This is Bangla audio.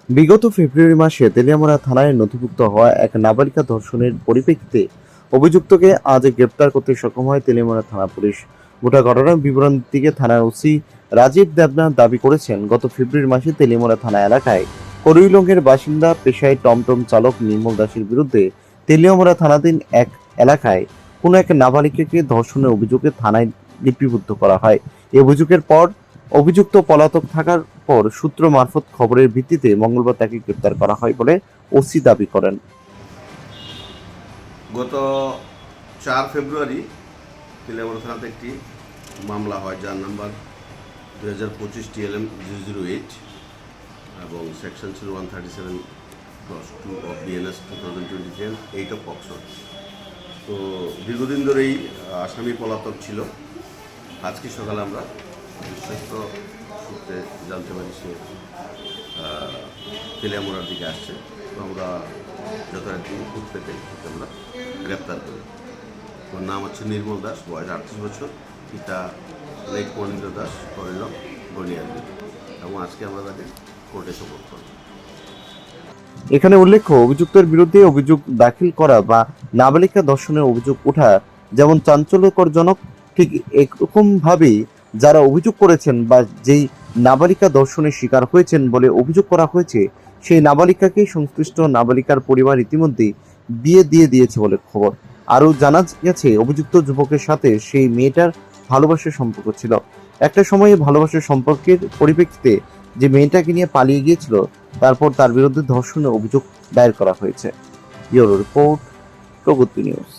বিগত ফেব্রুয়ারি মাসে তেলিয়ামুড়া থানায় নথিভুক্ত হওয়া এক নাবালিকা ধর্ষণের পরিপ্রেক্ষিতে অভিযুক্তকে আজ গ্রেপ্তার করতে সক্ষম হয় তেলিয়ামুড়া থানা পুলিশ। গোটা ঘটনার বিবরণ দিকে থানার ওসি রাজীব দেবনাথ দাবি করেছেন, গত ফেব্রুয়ারি মাসে তেলিয়ামুড়া থানা এলাকায় করইলঙ্গের বাসিন্দা পেশায় টমটম চালক নির্মল দাসের বিরুদ্ধে তেলিয়ামুড়া থানাধীন এক এলাকায় কোনো এক নাবালিকাকে ধর্ষণের অভিযোগে থানায় লিপিবদ্ধ করা হয়। এই অভিযোগের পর অভিযুক্ত পলাতক থাকার পর সূত্র মারফত খবরের ভিত্তিতে মঙ্গলবার তাকে গ্রেপ্তার করা হয় বলে ওসি দাবি করেন। গত 4 ফেব্রুয়ারি তেলিয়ামুড়া থানাতে একটি মামলা হয়, যার নাম্বার 2025 TLM 008 এবং সেকশন ছিল 137/2 অফ BNS 2020 8 অফ পক্সো। তো দীর্ঘদিন ধরেই আসামি পলাতক ছিল। আজকে সকালে আমরা বিশ্বস্ত সূত্রে জানতে পারি সে তেলিয়ামুড়ার দিকে আসছে। তো আমরা যথারীতি খুঁজ পেতে আমরা গ্রেপ্তার করি। ওর নাম হচ্ছে নির্মল দাস, বয়স 38 বছর, পিতা লেট মনীন্দ্র দাস, করিলং গনিয়াদি, এবং আজকে আমরা তাকে কোর্টে সোপর্দ করি। এখানে উল্লেখ্য, অভিযুক্তের বিরুদ্ধে অভিযোগ দাখিল করা বা নাবালিকা ধর্ষণের অভিযোগ ওঠা যেমন চাঞ্চল্যকরজনক, ঠিক একরকম ভাবেই যারা অভিযোগ করেছেন বা যেই নাবালিকা ধর্ষণের শিকার হয়েছেন বলে অভিযোগ করা হয়েছে, সেই নাবালিকাকে সংশ্লিষ্ট নাবালিকার পরিবার ইতিমধ্যেই বিয়ে দিয়ে দিয়েছে বলে খবর। আরও জানা গেছে, অভিযুক্ত যুবকের সাথে সেই মেয়েটার ভালোবাসার সম্পর্ক ছিল। একটা সময়ে ভালোবাসার সম্পর্কের পরিপ্রেক্ষিতে যে মেয়েটাকে নিয়ে পালিয়ে গিয়েছিল, তারপর তার বিরুদ্ধে ধর্ষণের অভিযোগ দায়ের করা হয়েছে। ব্যুরো রিপোর্ট, প্রগতি নিউজ।